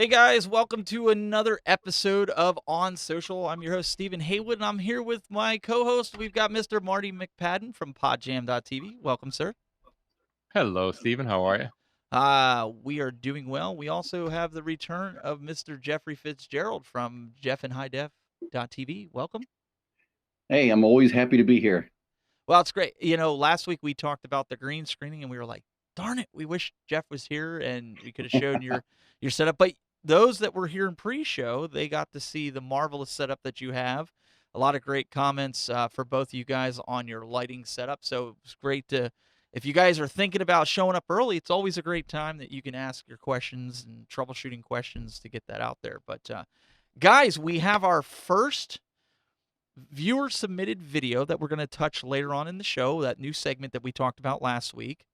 Hey guys, welcome to another episode of On Social. I'm your host, Stephen Haywood, and I'm here with my co host. We've got Mr. Marty McPadden from PodJam.tv. Welcome, sir. Hello, Stephen. How are you? We are doing well. We also have the return of Mr. Jeffrey Fitzgerald from JeffandHighDef.tv. Welcome. Hey, I'm always happy to be here. Well, it's great. Last week we talked about the green screening, and we were like, "Darn it, we wish Jeff was here and we could have shown your setup." But those that were here in pre-show, they got to see the marvelous setup that you have. A lot of great comments for both of you guys on your lighting setup. So it's great to, if you guys are thinking about showing up early, it's always a great time that you can ask your questions and troubleshooting questions to get that out there. But guys, we have our first viewer submitted video that we're going to touch later on in the show, that new segment that we talked about last week.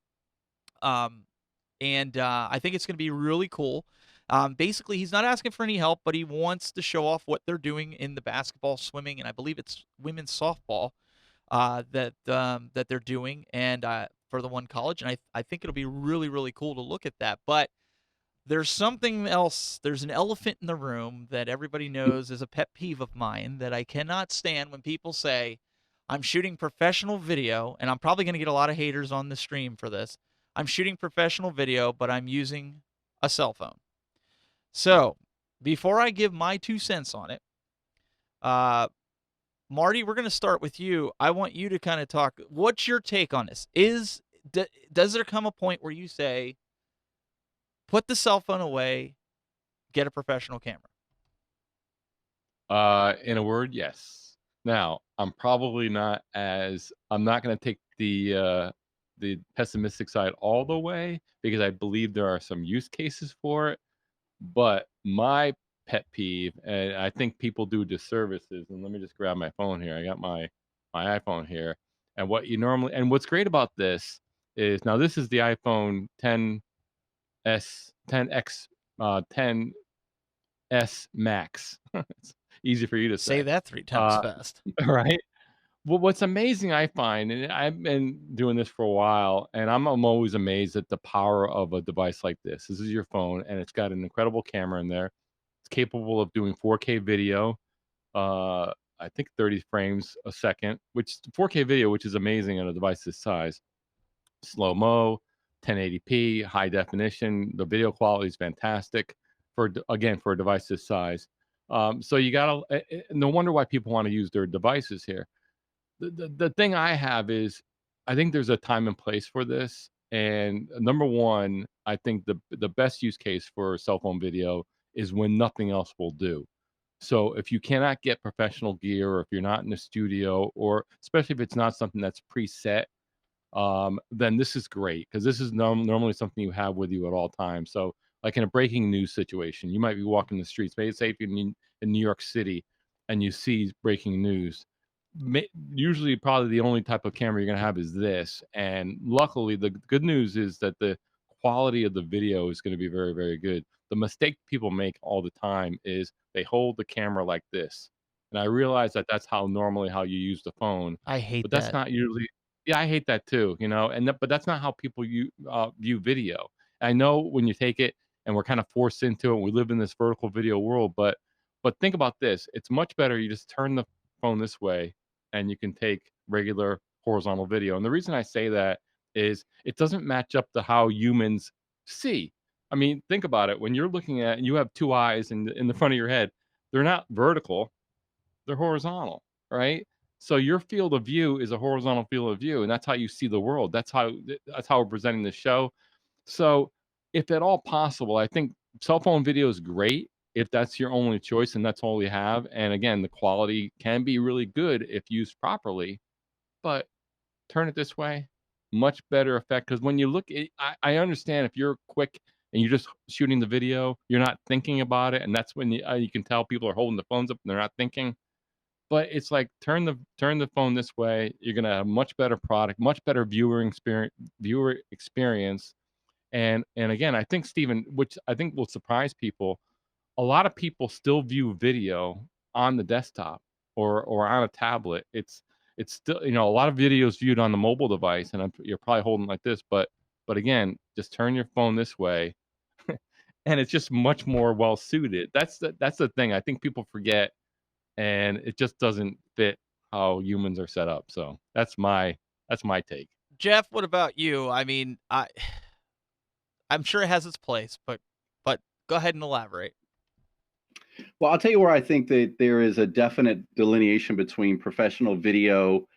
And I think it's going to be really cool. Basically, he's not asking for any help, but he wants to show off what they're doing in the basketball, swimming, and I believe it's women's softball that they're doing, and for the one college. And I think it'll be really, really cool to look at that. But there's something else. There's an elephant in the room that everybody knows is a pet peeve of mine that I cannot stand when people say, I'm shooting professional video, and I'm probably going to get a lot of haters on the stream for this. I'm shooting professional video, but I'm using a cell phone. So, before I give my 2 cents on it, uh, Marty, we're going to start with you. I want you to kind of talk. What's your take on this? Does there come a point where you say, put the cell phone away, get a professional camera? In a word, yes. Now, I'm not going to take the pessimistic side all the way because I believe there are some use cases for it. But my pet peeve, and I think people do disservices, and let me just grab my phone here. I got my iPhone here, and what's great about this is now this is the iPhone 10s, 10x, 10s Max. It's easy for you to Say say. that 3 times Uh, fast. right? Well, what's amazing I find, and I've been doing this for a while, and I'm always amazed at the power of a device like this. This is your phone, and it's got an incredible camera in there. It's capable of doing 4K video, I think 30 frames a second, which 4K video, which is amazing on a device this size. Slow mo, 1080p, high definition. The video quality is fantastic for a device this size. So you gotta no wonder why people want to use their devices here. The thing I have is I think there's a time and place for this. And number one, I think the best use case for cell phone video is when nothing else will do. So if you cannot get professional gear, or if you're not in the studio, or especially if it's not something that's preset, then this is great because this is normally something you have with you at all times. So, like in a breaking news situation, you might be walking the streets. Maybe say if you're in New York City and you see breaking news, usually probably the only type of camera you're going to have is this. And luckily, the good news is that the quality of the video is going to be very, very good. The mistake people make all the time is they hold the camera like this. And I realize that that's how you use the phone, I hate but that's that. not usually. Yeah, I hate that too, but that's not how people view video. I know when you take it and we're kind of forced into it, we live in this vertical video world, but think about this. It's much better you just turn the phone this way and you can take regular horizontal video. And the reason I say that is it doesn't match up to how humans see. I mean, think about it. When you're looking at, you have two eyes in the front of your head, they're not vertical, they're horizontal, right? So your field of view is a horizontal field of view, and that's how you see the world. That's how we're presenting the show. So, if at all possible, I think cell phone video is great if that's your only choice and that's all you have. And again, the quality can be really good if used properly. But turn it this way, much better effect. Because when you look, I understand if you're quick and you're just shooting the video, you're not thinking about it, and that's when you can tell people are holding the phones up and they're not thinking. But it's like turn the phone this way, you're gonna have much better product, much better viewer experience. And again, I think Stephen, which I think will surprise people, a lot of people still view video on the desktop or on a tablet. It's still, a lot of videos viewed on the mobile device, and you're probably holding like this, but again, just turn your phone this way and it's just much more well suited. That's the thing I think people forget, and it just doesn't fit how humans are set up. So that's my take. Jeff, what about you? I mean, I'm sure it has its place, but go ahead and elaborate. Well, I'll tell you where I think that there is a definite delineation between professional video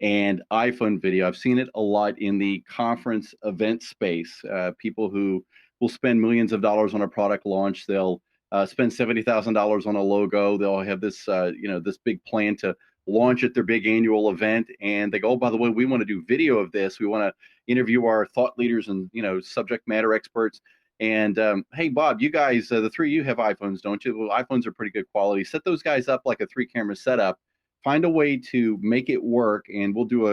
and iPhone video. I've seen it a lot in the conference event space. People who will spend millions of dollars on a product launch. They'll spend $70,000 on a logo. They'll have this, this big plan to launch at their big annual event, and they go, "Oh, by the way, we want to do video of this. We want to interview our thought leaders and subject matter experts." And hey, Bob, you guys, the three of you have iPhones, don't you? Well, iPhones are pretty good quality. Set those guys up like a 3-camera setup. Find a way to make it work, and we'll do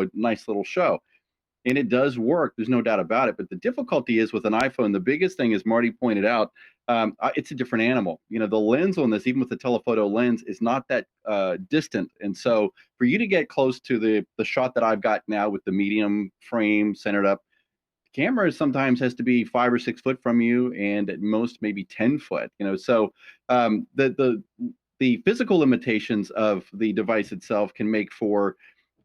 a nice little show. And it does work. There's no doubt about it. But the difficulty is with an iPhone. The biggest thing, as Marty pointed out, it's a different animal. The lens on this, even with the telephoto lens, is not that distant. And so, for you to get close to the shot that I've got now with the medium frame centered up, camera sometimes has to be 5 or 6 foot from you, and at most maybe 10 foot. So the physical limitations of the device itself can make for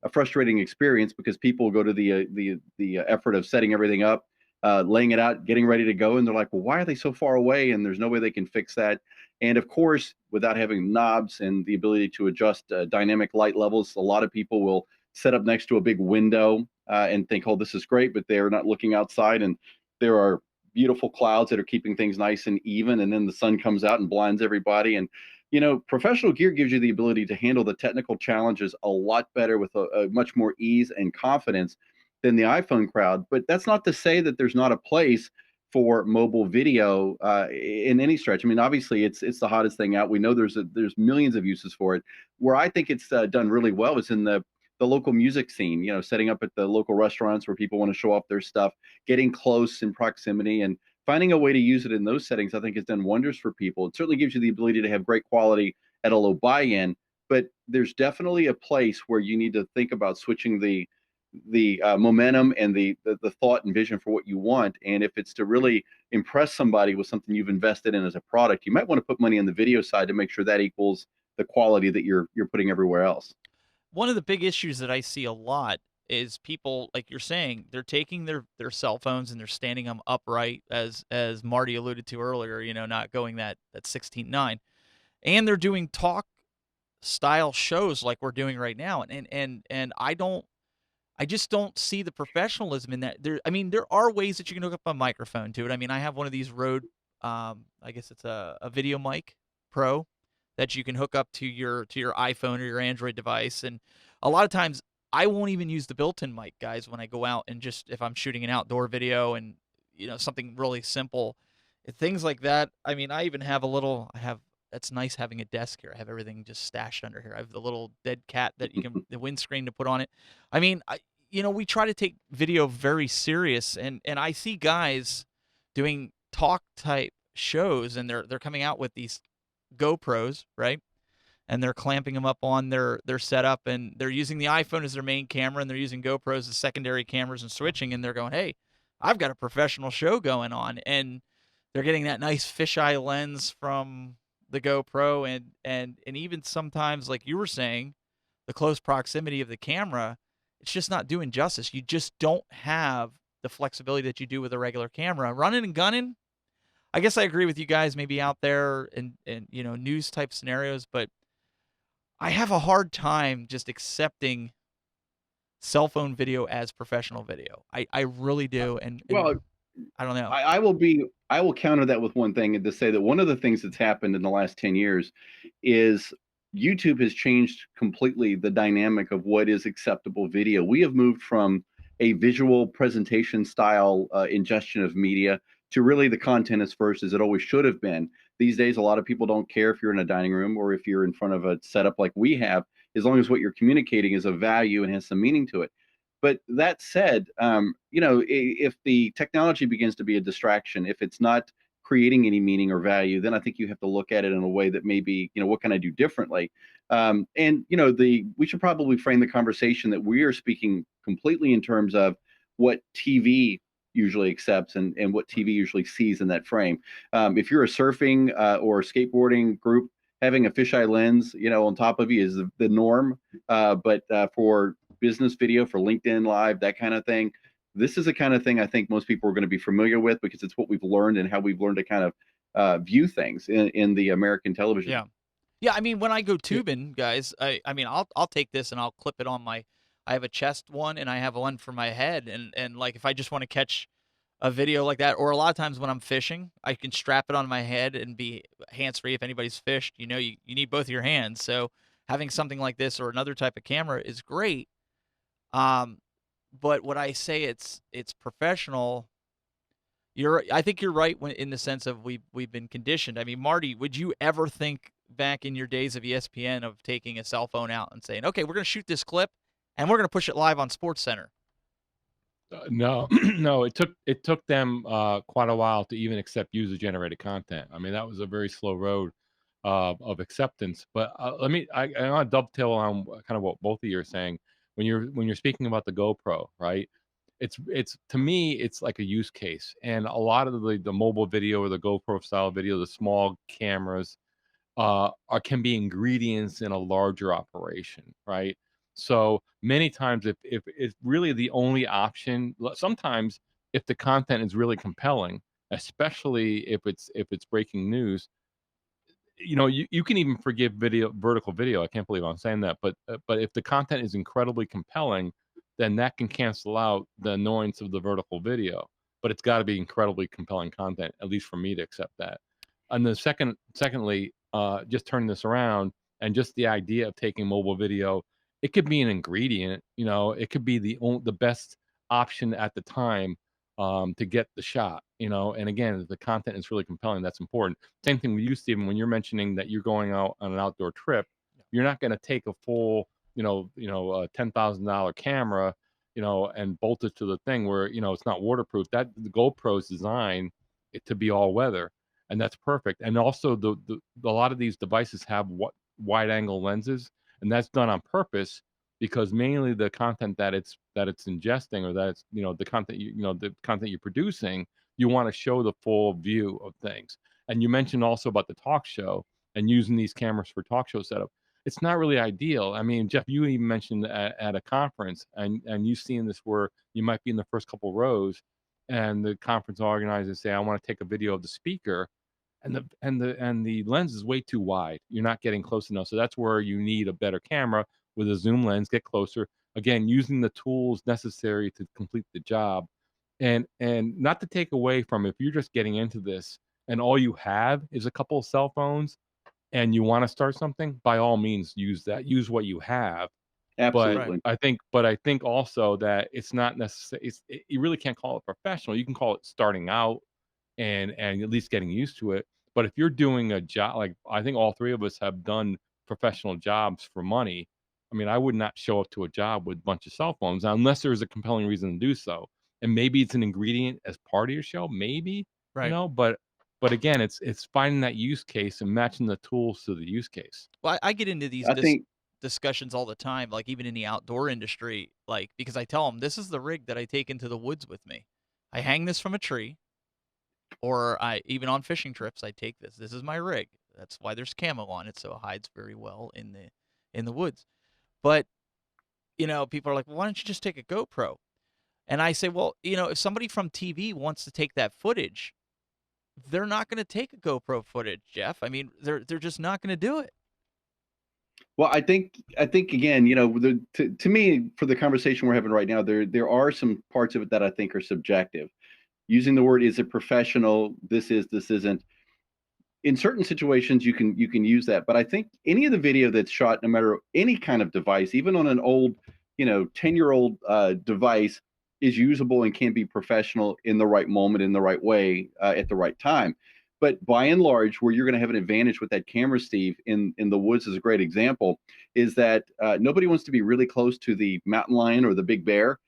a frustrating experience, because people go to the effort of setting everything up, laying it out, getting ready to go, and they're like, "Well, why are they so far away?" And there's no way they can fix that. And of course, without having knobs and the ability to adjust dynamic light levels, a lot of people will set up next to a big window and think, "Oh, this is great," but they're not looking outside, and there are beautiful clouds that are keeping things nice and even, and then the sun comes out and blinds everybody. And professional gear gives you the ability to handle the technical challenges a lot better with a much more ease and confidence than the iPhone crowd. But that's not to say that there's not a place for mobile video in any stretch. I mean, obviously, it's the hottest thing out. We know there's millions of uses for it. Where I think it's done really well is in the local music scene. Setting up at the local restaurants where people want to show off their stuff, getting close in proximity, and finding a way to use it in those settings, I think, has done wonders for people. It certainly gives you the ability to have great quality at a low buy-in, but there's definitely a place where you need to think about switching the momentum and the thought and vision for what you want. And if it's to really impress somebody with something you've invested in as a product, you might want to put money on the video side to make sure that equals the quality that you're putting everywhere else. One of the big issues that I see a lot is people, like you're saying, they're taking their cell phones and they're standing them upright, as Marty alluded to earlier, not going that 16:9. And they're doing talk style shows like we're doing right now. And I just don't see the professionalism in that. I mean, there are ways that you can hook up a microphone to it. I mean, I have one of these Rode, I guess it's a Video Mic Pro that you can hook up to your iPhone or your Android device. And a lot of times, I won't even use the built-in mic, guys, when I go out and just if I'm shooting an outdoor video and something really simple, things like that. I mean, I even have a little. I have. That's nice having a desk here. I have everything just stashed under here. I have the little dead cat that you can the windscreen to put on it. I mean, we try to take video very serious, and I see guys doing talk type shows, and they're coming out with these GoPros, right? And they're clamping them up on their setup, and they're using the iPhone as their main camera, and they're using GoPros as secondary cameras and switching, and they're going, "Hey, I've got a professional show going on," and they're getting that nice fisheye lens from the GoPro, and even sometimes, like you were saying, the close proximity of the camera, it's just not doing justice. You just don't have the flexibility that you do with a regular camera. Running and gunning, I guess I agree with you guys, maybe out there in news type scenarios, but I have a hard time just accepting cell phone video as professional video. I really do, and Well, I don't know. I will counter that with one thing, and to say that one of the things that's happened in the last 10 years is YouTube has changed completely the dynamic of what is acceptable video. We have moved from a visual presentation style ingestion of media to really the content is first, as it always should have been. These days, a lot of people don't care if you're in a dining room or if you're in front of a setup like we have, as long as what you're communicating is of value and has some meaning to it. But that said, if the technology begins to be a distraction, if it's not creating any meaning or value, then I think you have to look at it in a way that maybe, what can I do differently? And we should probably frame the conversation that we are speaking completely in terms of what TV usually accepts and what TV usually sees in that frame. If you're a surfing or skateboarding group, having a fisheye lens, on top of you is the norm. But for business video, for LinkedIn Live, that kind of thing, this is the kind of thing I think most people are going to be familiar with because it's what we've learned and how we've learned to kind of view things in the American television. Yeah. Yeah, I mean, when I go Yeah. tubing, guys, I mean, I'll take this and I'll clip it on my. I have a chest one and I have one for my head, and like if I just want to catch a video like that, or a lot of times when I'm fishing, I can strap it on my head and be hands free. If anybody's fished, you need both of your hands, so having something like this or another type of camera is great. Um, but what I say it's professional. I think you're right when in the sense of we've been conditioned. I mean, Marty, would you ever think back in your days of ESPN of taking a cell phone out and saying, "Okay, we're going to shoot this clip and we're going to push it live on Sports Center"? No, no, it took them quite a while to even accept user generated content. I mean, that was a very slow road of acceptance. But I want to dovetail on kind of what both of you are saying when you're speaking about the GoPro, right? It's to me, it's like a use case, and a lot of the mobile video or the GoPro style video, the small cameras can be ingredients in a larger operation, right? So many times, if it's really the only option, sometimes if the content is really compelling, especially if it's breaking news, you can even forgive vertical video. I can't believe I'm saying that, but if the content is incredibly compelling, then that can cancel out the annoyance of the vertical video. But it's got to be incredibly compelling content, at least for me to accept that. And then secondly, just turning this around and just the idea of taking mobile video, it could be an ingredient. It could be the best option at the time to get the shot. And again, if the content is really compelling, that's important. Same thing with you, Stephen. When you're mentioning that you're going out on an outdoor trip, you're not going to take a full, $10,000 camera, and bolt it to the thing where it's not waterproof. That the GoPro's designed it to be all weather, and that's perfect. And also, a lot of these devices have wide angle lenses, and that's done on purpose because mainly the content that it's ingesting, or that it's the content you're producing, you want to show the full view of things. And you mentioned also about the talk show and using these cameras for talk show setup. It's not really ideal. I mean, Jeff, you even mentioned at a conference, and you've seen this where you might be in the first couple rows, and the conference organizers say, "I want to take a video of the speaker," and the lens is way too wide. You're not getting close enough. So that's where you need a better camera with a zoom lens. Get closer. Again, using the tools necessary to complete the job, and not to take away from, if you're just getting into this and all you have is a couple of cell phones and you want to start something, by all means use that. Use what you have. But Right. Absolutely. I think also that it's not necessary. You really can't call it professional. You can call it starting out and at least getting used to it. But if you're doing a job, like I think all three of us have done professional jobs for money, I mean, I would not show up to a job with a bunch of cell phones unless there's a compelling reason to do so. And maybe it's an ingredient as part of your show, maybe, Right. but again, it's finding that use case and matching the tools to the use case. Well, I get into these I think discussions all the time, like even in the outdoor industry, like because I tell them this is the rig that I take into the woods with me. I hang this from a tree, or I even on fishing trips I take this. This is my rig. That's why there's camo on it, so it hides very well in the woods. But people are like, well, why don't you just take a GoPro? And I say, well, if somebody from TV wants to take that footage, they're not going to take a GoPro footage, Jeff. I mean, they're just not going to do it. Well, I think again, to me, for the conversation we're having right now, there are some parts of it that I think are subjective. Using the word, is it professional? This isn't. In certain situations, you can use that, but I think any of the video that's shot, no matter any kind of device, even on an old, 10-year-old device, is usable and can be professional in the right moment, in the right way, at the right time. But by and large, where you're going to have an advantage with that camera, Steve, in the woods is a great example, is that nobody wants to be really close to the mountain lion or the big bear.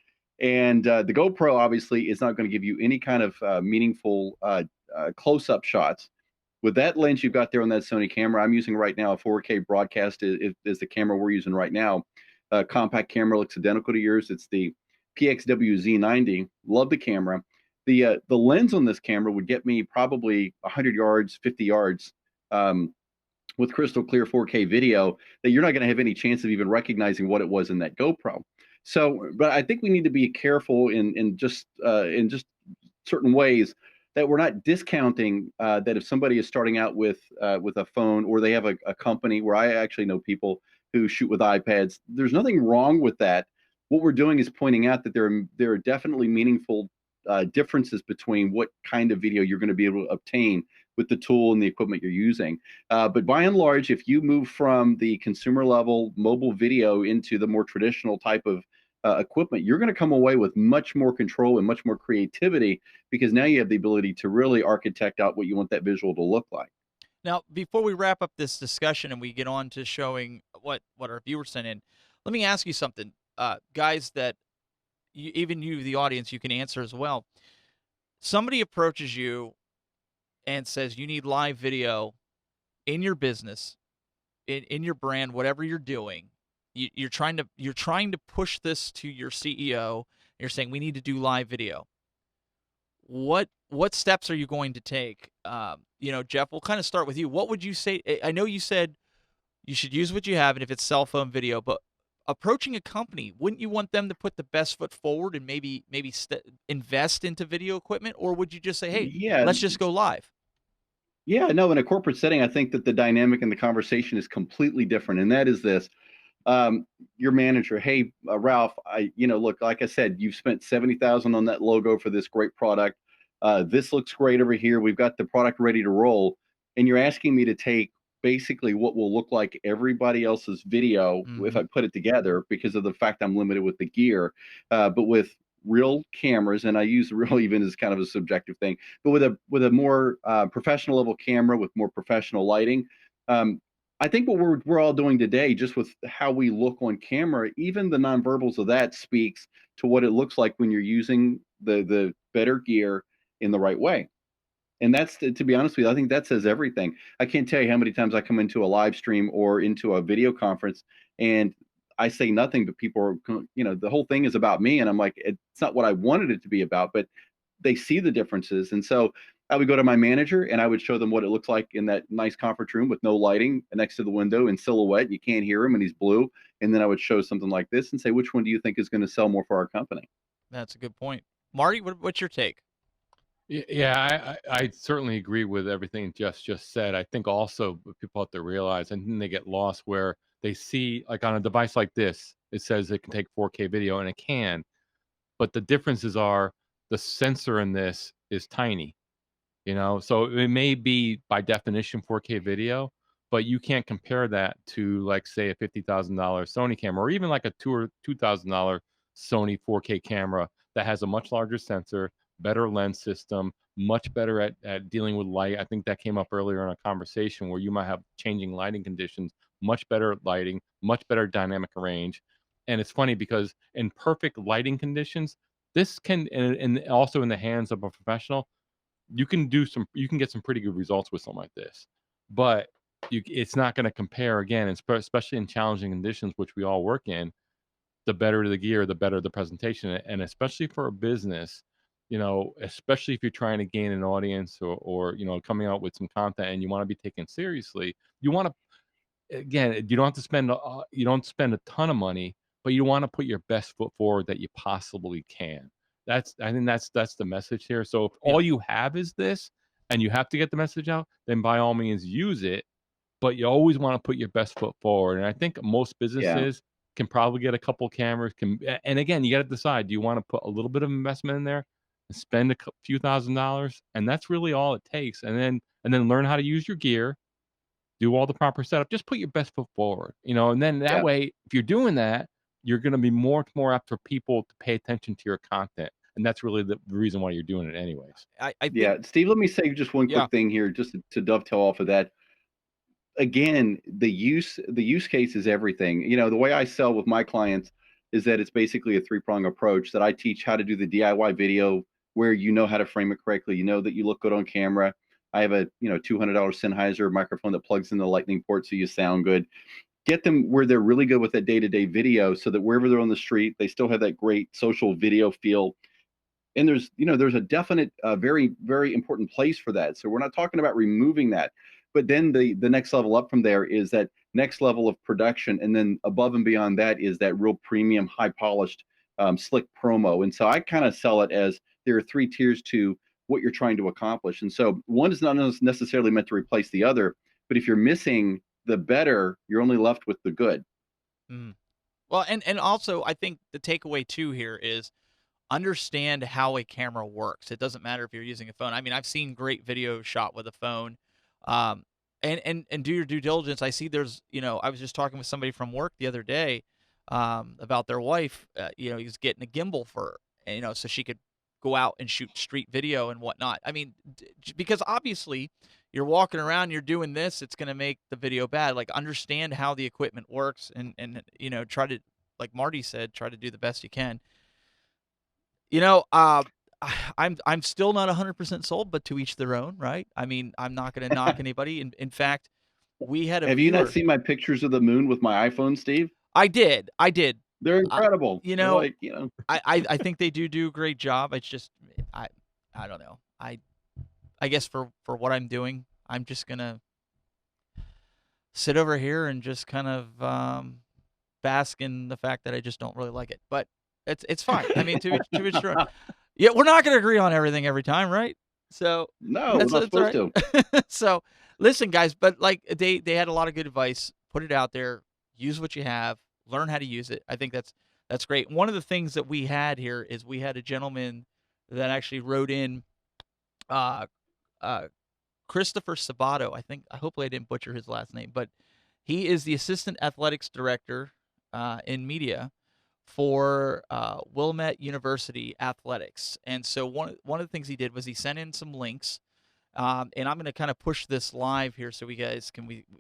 And the GoPro obviously is not going to give you any kind of meaningful close-up shots. With that lens you've got there on that Sony camera, I'm using right now a 4K broadcast is the camera we're using right now. Compact camera, looks identical to yours. It's the PXW Z90. Love the camera. The lens on this camera would get me probably 100 yards, 50 yards. With crystal clear 4K video that you're not going to have any chance of even recognizing what it was in that GoPro. So, but I think we need to be careful in just certain ways that we're not discounting that if somebody is starting out with a phone or they have a company where I actually know people who shoot with iPads. There's nothing wrong with that. What we're doing is pointing out that there are definitely meaningful differences between what kind of video you're going to be able to obtain with the tool and the equipment you're using. But by and large, if you move from the consumer level mobile video into the more traditional type of equipment, you're going to come away with much more control and much more creativity because now you have the ability to really architect out what you want that visual to look like. Now, before we wrap up this discussion and we get on to showing what our viewers sent in, let me ask you something, guys. That even you, the audience, you can answer as well. Somebody approaches you and says you need live video in your business, in your brand, whatever you're doing. You're trying to push this to your CEO. You're saying we need to do live video. What steps are you going to take? Jeff, we'll kind of start with you. What would you say? I know you said you should use what you have, and if it's cell phone video, but approaching a company, wouldn't you want them to put the best foot forward and maybe invest into video equipment, or would you just say, hey, Yeah, let's just go live? yeah, no, in a corporate setting, I think that the dynamic and the conversation is completely different. And that is this, your manager, hey, Ralph, look, like I said, you've spent 70,000 on that logo for this great product. This looks great over here. We've got the product ready to roll. And you're asking me to take basically what will look like everybody else's video if Mm-hmm. I put it together because of the fact I'm limited with the gear. But with real cameras, and I use real even as kind of a subjective thing, but with a more professional level camera with more professional lighting. I think what we're all doing today, just with how we look on camera, even the nonverbals of that speaks to what it looks like when you're using the better gear in the right way. And that's to be honest with you, I think that says everything. I can't tell you how many times I come into a live stream or into a video conference and I say nothing, but people are, the whole thing is about me. And I'm like, it's not what I wanted it to be about, but they see the differences. And so I would go to my manager and I would show them what it looks like in that nice conference room with no lighting next to the window in silhouette. You can't hear him and he's blue. And then I would show something like this and say, which one do you think is going to sell more for our company? That's a good point. Marty, what's your take? Yeah, I certainly agree with everything Jess just said. I think also what people have to realize, and then they get lost where they see, like on a device like this, it says it can take 4K video, and it can, but the differences are the sensor in this is tiny. So it may be by definition 4K video, but you can't compare that to, like, say, a $50,000 Sony camera or even like a $2,000 Sony 4K camera that has a much larger sensor, better lens system, much better at dealing with light. I think that came up earlier in a conversation where you might have changing lighting conditions, much better lighting, much better dynamic range. And it's funny because in perfect lighting conditions, this can, and also in the hands of a professional, you can get some pretty good results with something like this, but it's not going to compare again, especially in challenging conditions, which we all work in. The better the gear, the better the presentation, and especially for a business, especially if you're trying to gain an audience or coming out with some content and you want to be taken seriously, you want to, again, you don't spend a ton of money, but you want to put your best foot forward that you possibly can. I think that's the message here. So if Yeah. all you have is this and you have to get the message out, then by all means use it, but you always want to put your best foot forward. And I think most Yeah. businesses can probably get a couple cameras, and again, you got to decide, do you want to put a little bit of investment in there and spend a few $1,000s, and that's really all it takes, and then learn how to use your gear, do all the proper setup, just put your best foot forward, and then that Yeah. way, if you're doing that, you're going to be more apt for people to pay attention to your content. And that's really the reason why you're doing it anyways. I think, Yeah. Steve, let me say just one yeah. quick thing here, just to dovetail off of that. Again, the use case is everything. The way I sell with my clients is that it's basically a three-prong approach that I teach how to do the DIY video where you know how to frame it correctly, that you look good on camera. I have a $200 Sennheiser microphone that plugs in the lightning port so you sound good. Get them where they're really good with that day-to-day video so that wherever they're on the street, they still have that great social video feel. and there's a definite very important place for that. So we're not talking about removing that, but then the next level up from there is that next level of production, and then above and beyond that is that real premium, high polished, slick promo. And so I kind of sell it as there are three tiers to what you're trying to accomplish. And so one is not necessarily meant to replace the other, but if you're missing the better, you're only left with the good. Mm. Well, and also I think the takeaway too here is understand how a camera works. It doesn't matter if you're using a phone. I mean, I've seen great video shot with a phone. Um, and do your due diligence. I see there's, I was just talking with somebody from work the other day about their wife. He's getting a gimbal for her, and, so she could go out and shoot street video and whatnot. I mean, because obviously you're walking around, you're doing this, it's going to make the video bad. Like, understand how the equipment works, and try to, like Marty said, try to do the best you can. You know, uh, I'm still not 100% sold, but to each their own, right? I mean, I'm not going to knock anybody. In fact, we had a Have you not viewer. seen my pictures of the moon with my iPhone, Steve? I did. They're Uh, incredible. you They're know, like, I think they do a great job. It's just, I I don't know. I guess for what I'm doing, I'm just gonna sit over here and just kind of bask in the fact that I just don't really like it. But it's fine. I mean, to each their own. Yeah, we're not gonna agree on everything every time, right? So no, we're not that's all supposed right. to. So listen, guys, but like they had a lot of good advice. Put it out there. Use what you have. Learn how to use it. I think that's great. One of the things that we had here is we had a gentleman that actually wrote in, uh, uh, Christopher Sabato. I think. Hopefully, I didn't butcher his last name, but he is the assistant athletics director in media for Wilmette University athletics. And so one of the things he did was he sent in some links, and I'm going to kind of push this live here so we guys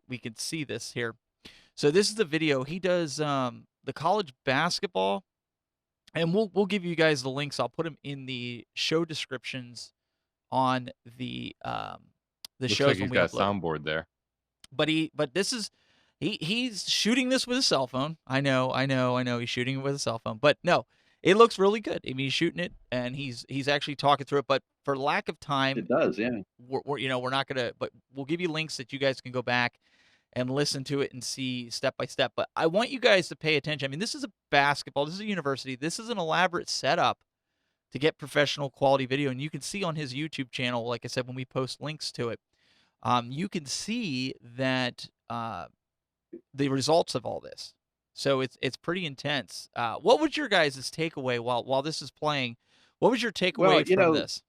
we can see this here. So this is the video. He does the college basketball, and we'll give you guys the links. I'll put them in the show descriptions on the Looks like shows when he's we got a upload them. soundboard there. But this is he's shooting this with a cell phone. I know he's shooting it with a cell phone. But no, it looks really good. I mean, he's shooting it and he's actually talking through it. But for lack of time, It does, yeah. we're not gonna. But we'll give you links that you guys can go back and listen to it and see step by step. But I want you guys to pay attention. I mean, this is a basketball. This is a university. This is an elaborate setup to get professional quality video. And you can see on his YouTube channel, like I said, when we post links to it, you can see that the results of all this. So it's pretty intense. What was your guys' takeaway while this is playing? What was your Well, takeaway from this?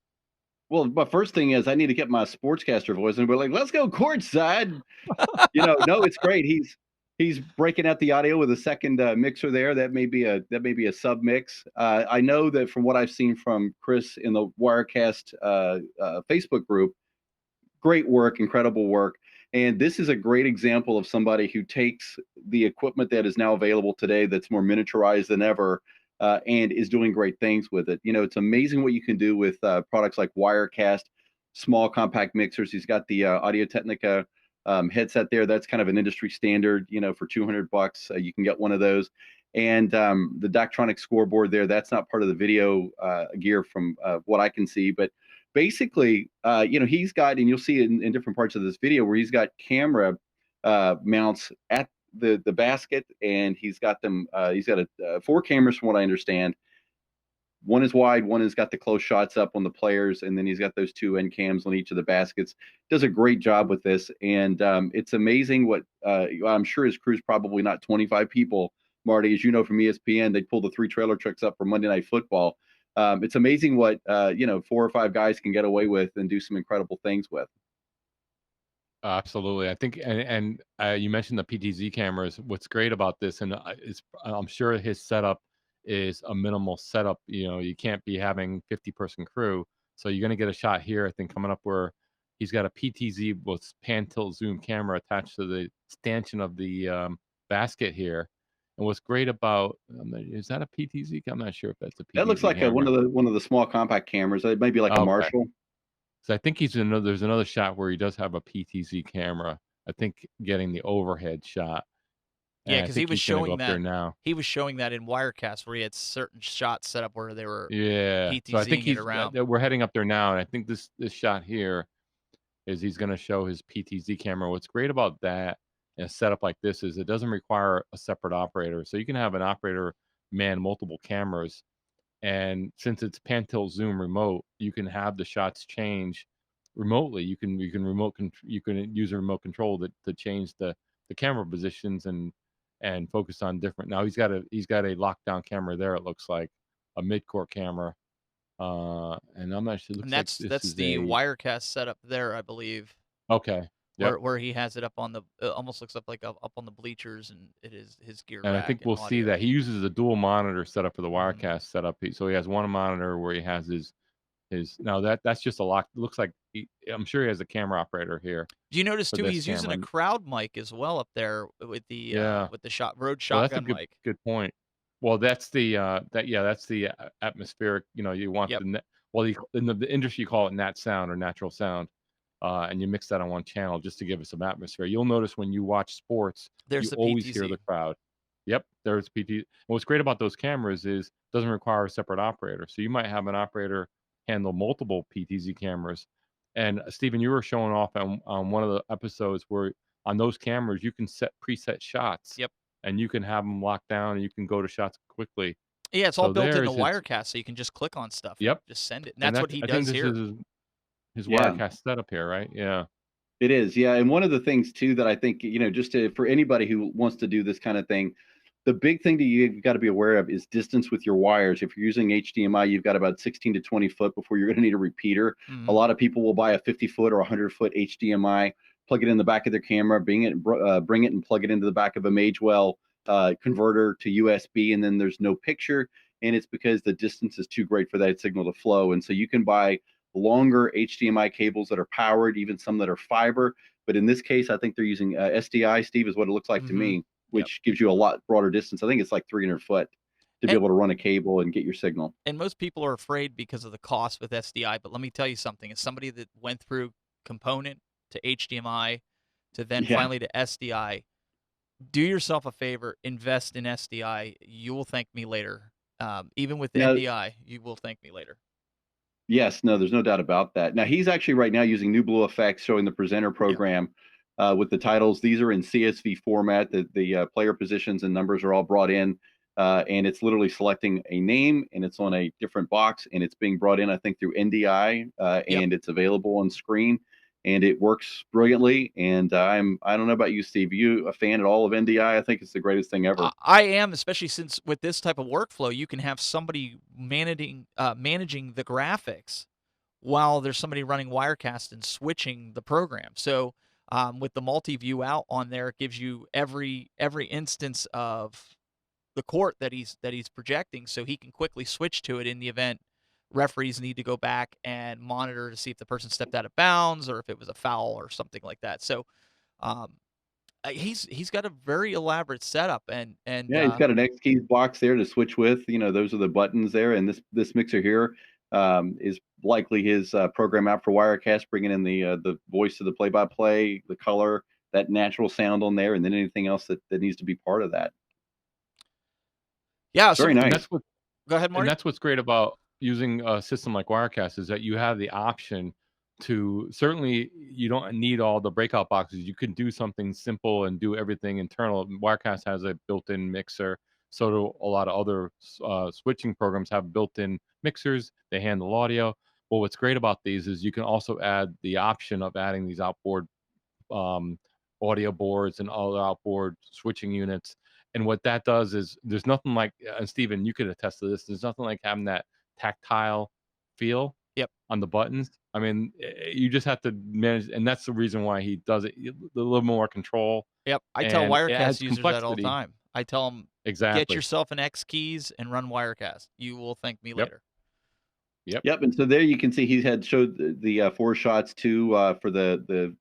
my first thing is I need to get my sportscaster voice, and we're like, let's go courtside. No, it's great. He's breaking out the audio with a second mixer there. That may be a sub mix. I know that from what I've seen from Chris in the Wirecast Facebook group, great work, incredible work. And this is a great example of somebody who takes the equipment that is now available today, that's more miniaturized than ever, and is doing great things with it. It's amazing what you can do with products like Wirecast, small compact mixers. He's got the Audio Technica headset there. That's kind of an industry standard. For $200, you can get one of those. And the Daktronics scoreboard there, that's not part of the video gear from what I can see, but basically, he's got, and you'll see it in different parts of this video, where he's got camera mounts at the basket, and he's got them. He's got four cameras, from what I understand. One is wide, one has got the close shots up on the players, and then he's got those two end cams on each of the baskets. Does a great job with this, and it's amazing what I'm sure his crew's probably not 25 people. Marty, as you know from ESPN, they pull the three trailer trucks up for Monday Night Football. It's amazing what 4 or 5 guys can get away with and do some incredible things with. Absolutely. I think, and you mentioned the PTZ cameras. What's great about this, and I'm sure his setup is a minimal setup. You can't be having 50-person crew, so you're going to get a shot here. I think coming up where he's got a PTZ with pan tilt zoom camera attached to the stanchion of the basket here. And what's great about is that a PTZ? I'm not sure if that's a That looks PTZ like camera. one of the small compact cameras. It may be like a Okay. Marshall. So I think there's another shot where he does have a PTZ camera. I think getting the overhead shot. Yeah, and I because think he's gonna go up there now. he was showing that in Wirecast where he had certain shots set up where they were Yeah, so I think PTZing it he's around. we're heading up there now, and I think this shot here is he's gonna show his PTZ camera. What's great about that and a setup like this is it doesn't require a separate operator, so you can have an operator man multiple cameras, and since it's pan tilt zoom remote, you can have the shots change remotely. You can use a remote control to change the camera positions and focus on different. Now he's got a lockdown camera there. It looks like a mid court camera, and I'm not sure. It And looks like this that's is the a Wirecast setup there, I believe, okay. Yep. where he has it up on the almost looks up on the bleachers, and it is his gear And I rack think and we'll see audio. that he uses a dual monitor setup for the Mhm. Wirecast setup. So he has one monitor where he has his now that's just a lock. Looks like I'm sure he has a camera operator here Do you notice for too? this He's using camera. a crowd mic as well up there Yeah. with the shot Rode Well, that's a shotgun mic. good point. Well, that's the that's the atmospheric. You want Yep. the well in the industry you call it nat sound or natural sound, and you mix that on one channel just to give it some atmosphere. You'll notice when you watch sports, There's you the always hear PTZ. the crowd. Yep, there's PT. What's great about those cameras is doesn't require a separate operator. So you might have an operator handle multiple PTZ cameras. And Stephen, you were showing off on one of the episodes where on those cameras you can set preset shots Yep. and you can have them locked down and you can go to shots quickly. Yeah, it's all So built into there's his Wirecast, so you can just click on stuff and yep, just send it. And and that's what that's he I think does this here. is his Yeah. Wirecast setup here, right? Yeah. It is, yeah. And one of the things too that I think, just for anybody who wants to do this kind of thing, the big thing that you've got to be aware of is distance with your wires. If you're using HDMI, you've got about 16 to 20 foot before you're going to need a repeater. A Mhm. lot of people will buy a 50-foot or 100-foot HDMI, plug it in the back of their camera, bring it and plug it into the back of a Magewell converter to USB, and then there's no picture. And it's because the distance is too great for that signal to flow. And so you can buy longer HDMI cables that are powered, even some that are fiber. But in this case, I think they're using SDI, Steve, is what it looks like to Mhm. me, Yep. which gives you a lot broader distance. I think it's like 300 foot to be And able to run a cable and get your signal. and most people are afraid because of the cost with SDI, but let me tell you something. As somebody that went through component to HDMI to then Yeah. finally to SDI, do yourself a favor, invest in SDI. You will thank me later. Even with Now, NDI, you will thank me later. yes, no, there's no doubt about that. Now he's actually right now using New Blue Effects, showing the presenter Yep. program with the titles. These are in CSV format. The player positions and numbers are all brought in, and it's literally selecting a name, and it's on a different box, and it's being brought in, I think, through NDI, Yep. and it's available on screen, and it works brilliantly. And I don't know about you, Steve. You a fan at all of NDI? I think it's the greatest thing ever. I am, especially since with this type of workflow, you can have somebody managing the graphics while there's somebody running Wirecast and switching the program. So with the multi-view out on there, it gives you every instance of the court that he's projecting, so he can quickly switch to it in the event referees need to go back and monitor to see if the person stepped out of bounds or if it was a foul or something like that. So um, he's got a very elaborate setup, and Yeah, he's got an X keys box there to switch with. Those are the buttons there, and this mixer here is likely his program out for Wirecast, bringing in the voice of the play-by-play, the color, that natural sound on there, and then anything else that needs to be part of that. yeah. It's very So And nice. go ahead, Marty. that's what's great about using a system like Wirecast is that you have the option to certainly you don't need all the breakout boxes. You can do something simple and do everything internal. Wirecast has a built-in mixer. So do a lot of other switching programs have built-in mixers. They handle audio. But what's great about these is you can also add the option of adding these outboard um, audio boards and all the outboard switching units. And what that does is there's nothing like, and Stephen, you could attest to this. There's nothing like having that tactile feel Yep. on the buttons. I mean, you just have to manage, and that's the reason why he does it. A little more control, Yep. I tell and it Wirecast adds users that all the complexity. time. I tell them, get Exactly. yourself an X keys and run Wirecast. You will thank me Yep. later. Yep. Yep, and so there you can see he had showed the four shots too for the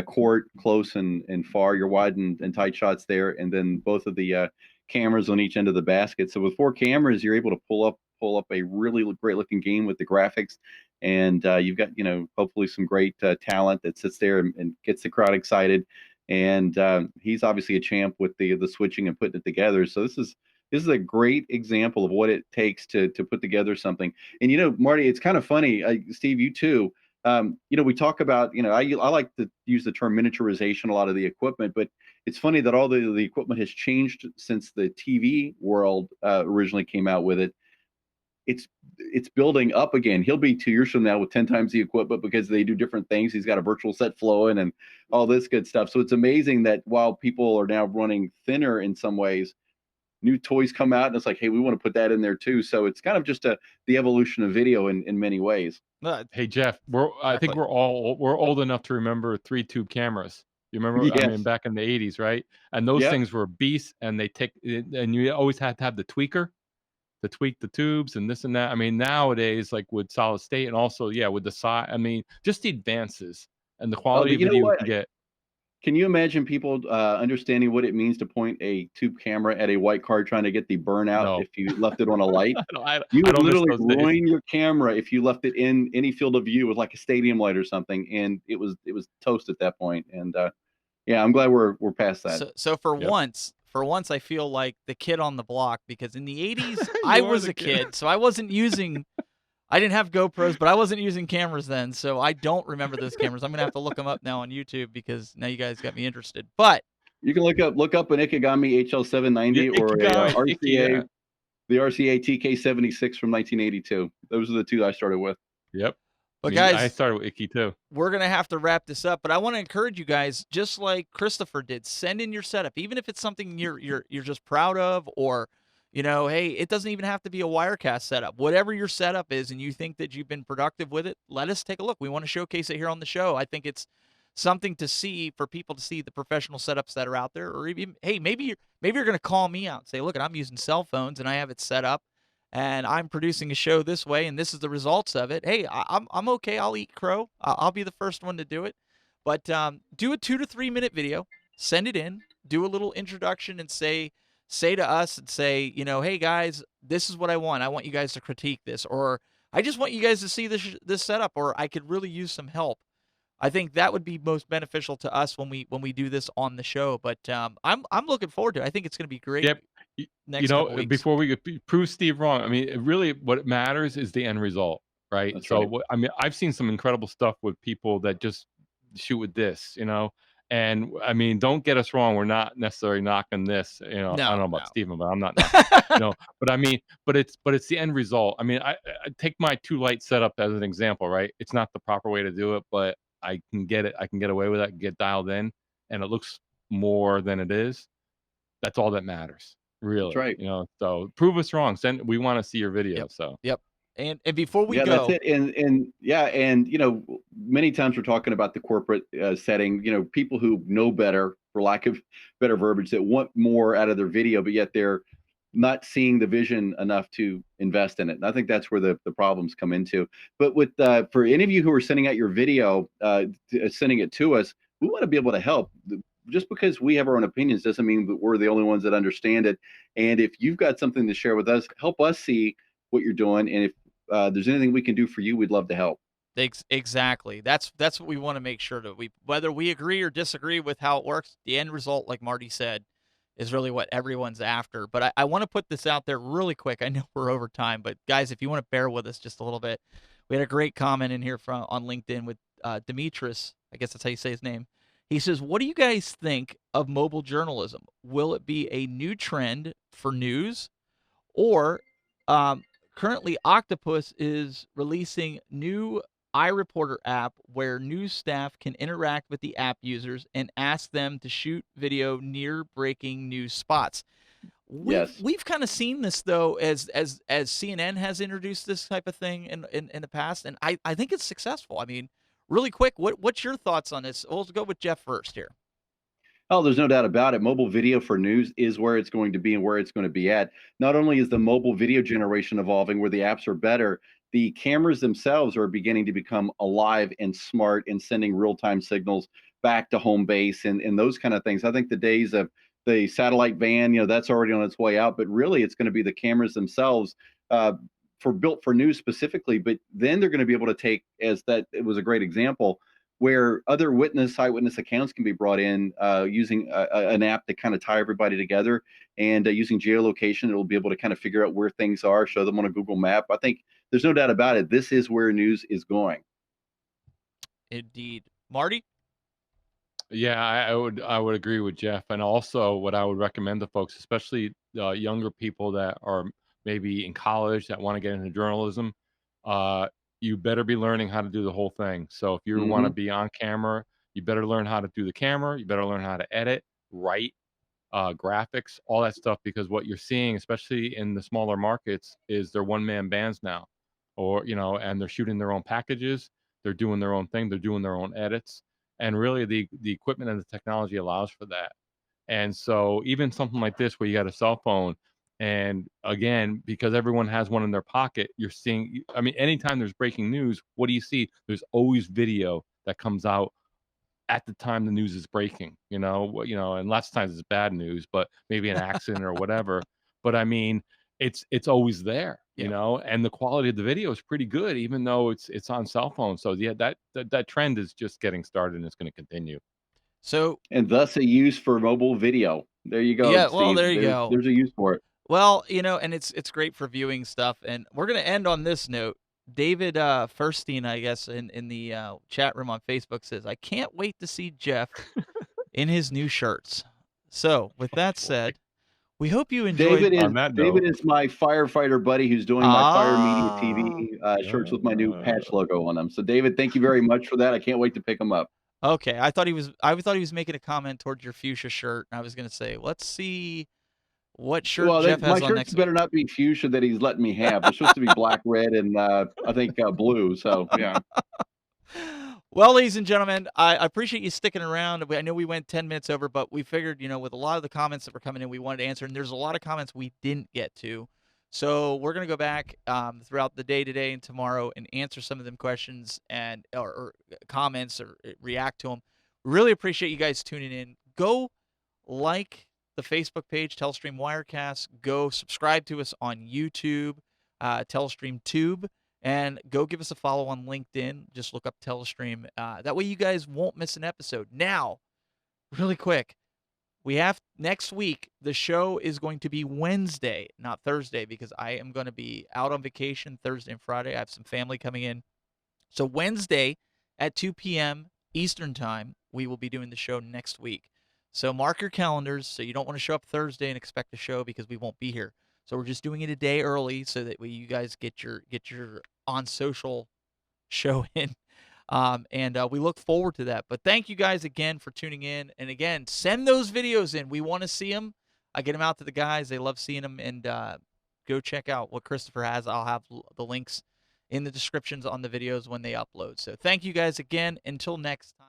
court close and far, your wide and tight shots there, and then both of the cameras on each end of the basket. So with four cameras, you're able to pull up a really great looking game with the graphics, and you've got hopefully some great talent that sits there and gets the crowd excited. and he's obviously a champ with the switching and putting it together. So this is a great example of what it takes to put together something. And Marty, it's kind of funny, Steve, you too. We talk about, I like to use the term miniaturization a lot of the equipment, but it's funny that all the equipment has changed since the TV world originally came out with it. It's building up again. He'll be 2 years from now with 10 times the equipment because they do different things. He's got a virtual set flowing and all this good stuff. So it's amazing that while people are now running thinner in some ways, new toys come out and it's like, hey, we want to put that in there too. So it's kind of just the evolution of video in many ways. Hey, Jeff, I think Exactly. we're old enough to remember 3-tube cameras. You remember? I mean, Yes. back in the 80s, right? And those Yep. things were beasts, and and you always had to have the tweaker to tweak the tubes and this and that. I mean, nowadays, like with solid state and also, yeah, with the size, I mean, just the advances and the Oh, quality but of you know video we what? can get. Can you imagine people understanding what it means to point a tube camera at a white car trying to get the burnout No, if you left it on a light? You I would don't miss literally those days. ruin your camera if you left it in any field of view with like a stadium light or something, and it was toast at that point. And yeah, I'm glad we're past that. So Yep. for once, I feel like the kid on the block because in the 80s I You are was the a kid. kid, so I didn't have GoPros, but I wasn't using cameras then, so I don't remember those cameras. I'm gonna have to look them up now on YouTube because now you guys got me interested. But You can look up an Ikegami Yeah, HL790 or a Ikigami, Iki, RCA yeah. the RCA TK76 from 1982. Those are the two I started with. Yep. but I guys, started with Iki too. we're gonna have to wrap this up. But I want to encourage you guys, just like Christopher did, send in your setup, even if it's something you're just proud of, or hey, it doesn't even have to be a Wirecast setup. Whatever your setup is, and you think that you've been productive with it, let us take a look. We want to showcase it here on the show. I think it's something to see for people to see the professional setups that are out there, or even hey, maybe you're gonna call me out and say, look, I'm using cell phones and I have it set up and I'm producing a show this way, and this is the results of it. Hey, I'm okay. I'll eat crow. I'll be the first one to do it. But do a 2 to 3 minute video, send it in, do a little introduction, and say to us and say, hey guys, this is what I want. I want you guys to critique this, or I just want you guys to see this setup, or I could really use some help. I think that would be most beneficial to us when we do this on the show. But I'm looking forward to it. I think it's going to be great Yep. next couple weeks. Before we prove Steve wrong, I mean, really what matters is the end result, right? That's So, right. I mean, I've seen some incredible stuff with people that just shoot with this, and I mean, don't get us wrong, we're not necessarily knocking this, I don't No, know no. about Steven, but I'm not knocking, but I mean, but it's the end result. I mean, I take my 2 light setup as an example, right? It's not the proper way to do it, but I can get away with it, get dialed in, and it looks more than it is. That's all that matters, That's really, right. so prove us wrong. We wanna see your video, Yep. so Yep. And before we Yeah, that's go, it. And yeah, and many times we're talking about the corporate setting. People who know better, for lack of better verbiage, that want more out of their video, but yet they're not seeing the vision enough to invest in it. And I think that's where the problems come into. But with for any of you who are sending out your video, sending it to us, we want to be able to help. Just because we have our own opinions doesn't mean that we're the only ones that understand it. And if you've got something to share with us, help us see what you're doing. And if there's anything we can do for you, we'd love to help. exactly. That's what we want to make sure that whether we agree or disagree with how it works, the end result, like Marty said, is really what everyone's after. But I want to put this out there really quick. I know we're over time, but guys, if you want to bear with us just a little bit, we had a great comment in here from on LinkedIn with Demetris. I guess that's how you say his name. He says, "What do you guys think of mobile journalism? Will it be a new trend for news, or currently Octopus is releasing new iReporter app where news staff can interact with the app users and ask them to shoot video near breaking news spots." We've Yes. we've kind of seen this though, as CNN has introduced this type of thing in the past, and I think it's successful. I mean, really quick, what's your thoughts on this? We'll go with Jeff first here. Oh, there's no doubt about it. Mobile video for news is where it's going to be and where it's going to be at. Not only is the mobile video generation evolving where the apps are better, the cameras themselves are beginning to become alive and smart and sending real-time signals back to home base and those kind of things. I think the days of the satellite van, that's already on its way out, but really it's going to be the cameras themselves uh, built for news specifically. But then they're going to be able to take, as that it was a great example, where other eyewitness accounts can be brought in using an app to kind of tie everybody together, and using geolocation, it'll be able to kind of figure out where things are, show them on a Google map. I think there's no doubt about it. This is where news is going. Indeed. Marty? Yeah, I would agree with Jeff, and also what I would recommend to folks, especially younger people that are maybe in college that want to get into journalism, uh, you better be learning how to do the whole thing. So if you want to Hmm. be on camera, you better learn how to do the camera. You better learn how to edit, write, graphics, all that stuff. Because what you're seeing, especially in the smaller markets, is they're one man bands now, or and they're shooting their own packages. They're doing their own thing. They're doing their own edits, and really the equipment and the technology allows for that. And so even something like this, where you got a cell phone, and again, because everyone has one in their pocket, you're seeing. I mean, anytime there's breaking news, what do you see? There's always video that comes out at the time the news is breaking, and lots of times it's bad news, but maybe an accident or whatever. But I mean, it's always there, Yep. and the quality of the video is pretty good, even though it's on cell phones. So yeah, that trend is just getting started, and it's going to continue. So, And thus a use for mobile video. There you go, yeah, well, Steve. there you go. There's a use for it. Well, and it's great for viewing stuff, and we're gonna end on this note. David Furstein, I guess, in the chat room on Facebook says, "I can't wait to see Jeff in his new shirts." So, with that Boy. said, we hope you enjoyed. On that David note, is my firefighter buddy who's doing my Fire Media Ah, TV shirts with my new patch uh, logo on them. So David, thank you very much for that. I can't wait to pick them up. okay. I thought he was making a comment towards your fuchsia shirt, and I was gonna say, let's see what shirt Well, Jeff my has on shirts next week. better not be fuchsia that he's letting me have. They're supposed to be black, red, and I think blue. So yeah. Well, ladies and gentlemen, I appreciate you sticking around. I know we went 10 minutes over, but we figured, with a lot of the comments that were coming in, we wanted to answer, and there's a lot of comments we didn't get to. So we're going to go back throughout the day today and tomorrow and answer some of them questions and or comments or react to them. Really appreciate you guys tuning in. Go like the Facebook page, Telestream Wirecast. Go subscribe to us on YouTube, Telestream Tube, and go give us a follow on LinkedIn. Just look up Telestream. That way you guys won't miss an episode. Now, really quick, we have next week, the show is going to be Wednesday, not Thursday, because I am going to be out on vacation Thursday and Friday. I have some family coming in. So Wednesday at 2 p.m. Eastern Time, we will be doing the show next week. So mark your calendars so you don't want to show up Thursday and expect a show because we won't be here. So we're just doing it a day early so that you guys get your on social show in. And we look forward to that. But thank you guys again for tuning in. And again, send those videos in. We want to see them. I get them out to the guys. They love seeing them. And go check out what Christopher has. I'll have the links in the descriptions on the videos when they upload. So thank you guys again. Until next time.